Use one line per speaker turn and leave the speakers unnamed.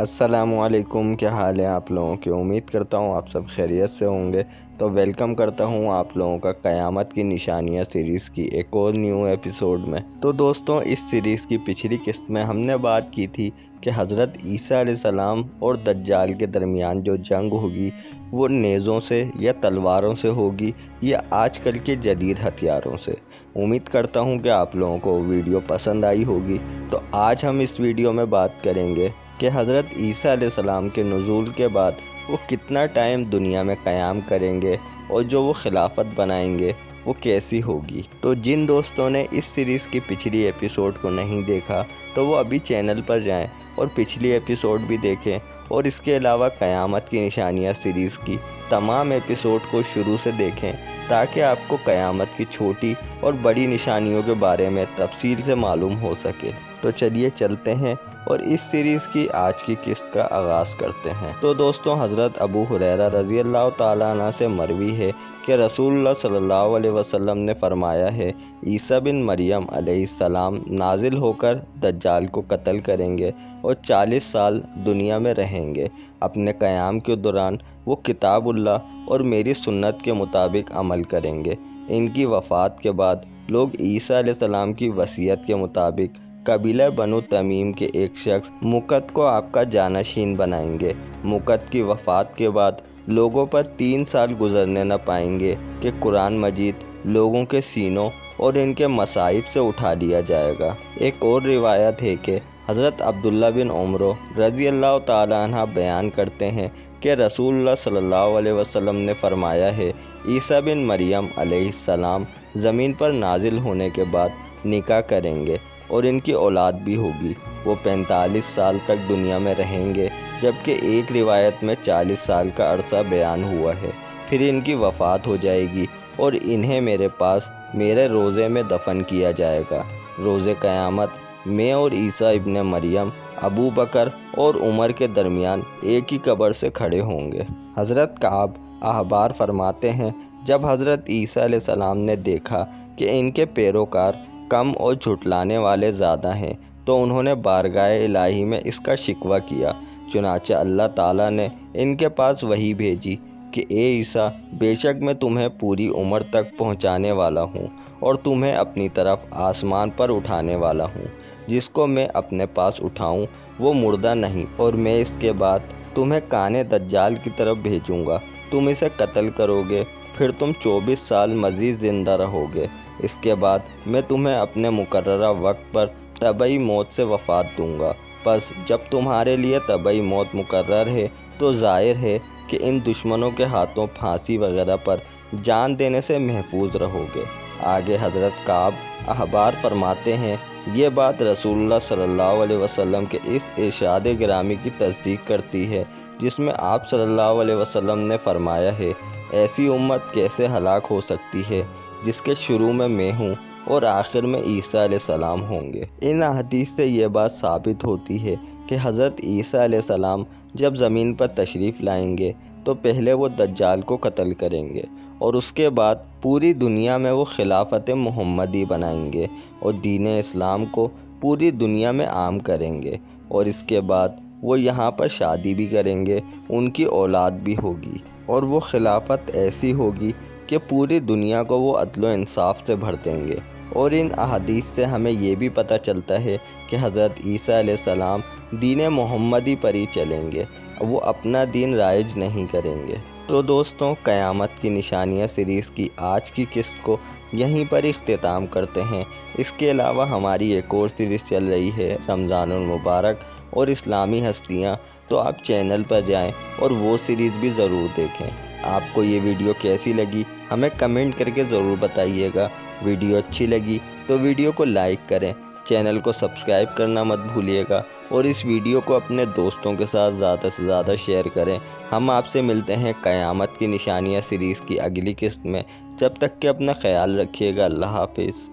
السلام علیکم، کیا حال ہے آپ لوگوں کی؟ امید کرتا ہوں آپ سب خیریت سے ہوں گے۔ تو ویلکم کرتا ہوں آپ لوگوں کا قیامت کی نشانیاں سیریز کی ایک اور نیو ایپیسوڈ میں۔ تو دوستوں، اس سیریز کی پچھلی قسط میں ہم نے بات کی تھی کہ حضرت عیسیٰ علیہ السلام اور دجال کے درمیان جو جنگ ہوگی وہ نیزوں سے یا تلواروں سے ہوگی یا آج کل کے جدید ہتھیاروں سے۔ امید کرتا ہوں کہ آپ لوگوں کو ویڈیو پسند آئی ہوگی۔ تو آج ہم اس ویڈیو میں بات کریں گے کہ حضرت عیسیٰ علیہ السلام کے نزول کے بعد وہ کتنا ٹائم دنیا میں قیام کریں گے اور جو وہ خلافت بنائیں گے وہ کیسی ہوگی۔ تو جن دوستوں نے اس سیریز کی پچھلی ایپیسوڈ کو نہیں دیکھا تو وہ ابھی چینل پر جائیں اور پچھلی ایپیسوڈ بھی دیکھیں، اور اس کے علاوہ قیامت کی نشانیاں سیریز کی تمام ایپیسوڈ کو شروع سے دیکھیں تاکہ آپ کو قیامت کی چھوٹی اور بڑی نشانیوں کے بارے میں تفصیل سے معلوم ہو سکے۔ تو چلیے چلتے ہیں اور اس سیریز کی آج کی قسط کا آغاز کرتے ہیں۔ تو دوستوں، حضرت ابو ہریرہ رضی اللہ تعالیٰ عنہ سے مروی ہے کہ رسول اللہ صلی اللہ علیہ وسلم نے فرمایا ہے، عیسیٰ بن مریم علیہ السلام نازل ہو کر دجال کو قتل کریں گے اور 40 سال دنیا میں رہیں گے۔ اپنے قیام کے دوران وہ کتاب اللہ اور میری سنت کے مطابق عمل کریں گے۔ ان کی وفات کے بعد لوگ عیسیٰ علیہ السلام کی وصیت کے مطابق قبیلہ بنو تمیم کے ایک شخص مقت کو آپ کا جانشین بنائیں گے۔ مقت کی وفات کے بعد لوگوں پر 3 سال گزرنے نہ پائیں گے کہ قرآن مجید لوگوں کے سینوں اور ان کے مصائب سے اٹھا لیا جائے گا۔ ایک اور روایت ہے کہ حضرت عبداللہ بن عمر رضی اللہ تعالیٰ عنہ بیان کرتے ہیں کہ رسول اللہ صلی اللہ علیہ وسلم نے فرمایا ہے، عیسیٰ بن مریم علیہ السلام زمین پر نازل ہونے کے بعد نکاح کریں گے اور ان کی اولاد بھی ہوگی۔ وہ 45 سال تک دنیا میں رہیں گے، جبکہ ایک روایت میں 40 سال کا عرصہ بیان ہوا ہے۔ پھر ان کی وفات ہو جائے گی اور انہیں میرے پاس میرے روضے میں دفن کیا جائے گا۔ روز قیامت میں اور عیسیٰ ابن مریم ابو بکر اور عمر کے درمیان ایک ہی قبر سے کھڑے ہوں گے۔ حضرت کعب احبار فرماتے ہیں، جب حضرت عیسیٰ علیہ السلام نے دیکھا کہ ان کے پیروکار کم اور جھٹلانے والے زیادہ ہیں تو انہوں نے بارگاہ الہی میں اس کا شکوہ کیا۔ چنانچہ اللہ تعالیٰ نے ان کے پاس وحی بھیجی کہ اے عیسیٰ، بے شک میں تمہیں پوری عمر تک پہنچانے والا ہوں اور تمہیں اپنی طرف آسمان پر اٹھانے والا ہوں۔ جس کو میں اپنے پاس اٹھاؤں وہ مردہ نہیں، اور میں اس کے بعد تمہیں کانِ دجال کی طرف بھیجوں گا۔ تم اسے قتل کرو گے، پھر تم 24 سال مزید زندہ رہو گے۔ اس کے بعد میں تمہیں اپنے مقررہ وقت پر طبعی موت سے وفات دوں گا۔ پس جب تمہارے لیے طبعی موت مقرر ہے تو ظاہر ہے کہ ان دشمنوں کے ہاتھوں پھانسی وغیرہ پر جان دینے سے محفوظ رہو گے۔ آگے حضرت کعب احبار فرماتے ہیں، یہ بات رسول اللہ صلی اللہ علیہ وسلم کے اس ارشاد گرامی کی تصدیق کرتی ہے جس میں آپ صلی اللہ علیہ وسلم نے فرمایا ہے، ایسی امت کیسے ہلاک ہو سکتی ہے جس کے شروع میں ہوں اور آخر میں عیسیٰ علیہ السلام ہوں گے۔ ان احادیث سے یہ بات ثابت ہوتی ہے کہ حضرت عیسیٰ علیہ السلام جب زمین پر تشریف لائیں گے تو پہلے وہ دجال کو قتل کریں گے اور اس کے بعد پوری دنیا میں وہ خلافت محمدی بنائیں گے اور دین اسلام کو پوری دنیا میں عام کریں گے، اور اس کے بعد وہ یہاں پر شادی بھی کریں گے، ان کی اولاد بھی ہوگی، اور وہ خلافت ایسی ہوگی کہ پوری دنیا کو وہ عدل و انصاف سے بھر دیں گے۔ اور ان احادیث سے ہمیں یہ بھی پتہ چلتا ہے کہ حضرت عیسیٰ علیہ السلام دین محمدی پر ہی چلیں گے، وہ اپنا دین رائج نہیں کریں گے۔ تو دوستوں، قیامت کی نشانیاں سیریز کی آج کی قسط کو یہیں پر اختتام کرتے ہیں۔ اس کے علاوہ ہماری ایک اور سیریز چل رہی ہے، رمضان المبارک اور اسلامی ہستیاں، تو آپ چینل پر جائیں اور وہ سیریز بھی ضرور دیکھیں۔ آپ کو یہ ویڈیو کیسی لگی ہمیں کمنٹ کر کے ضرور بتائیے گا۔ ویڈیو اچھی لگی تو ویڈیو کو لائک کریں، چینل کو سبسکرائب کرنا مت بھولیے گا، اور اس ویڈیو کو اپنے دوستوں کے ساتھ زیادہ سے زیادہ شیئر کریں۔ ہم آپ سے ملتے ہیں قیامت کی نشانیاں سیریز کی اگلی قسط میں۔ جب تک کہ اپنا خیال رکھیے گا۔ اللہ حافظ۔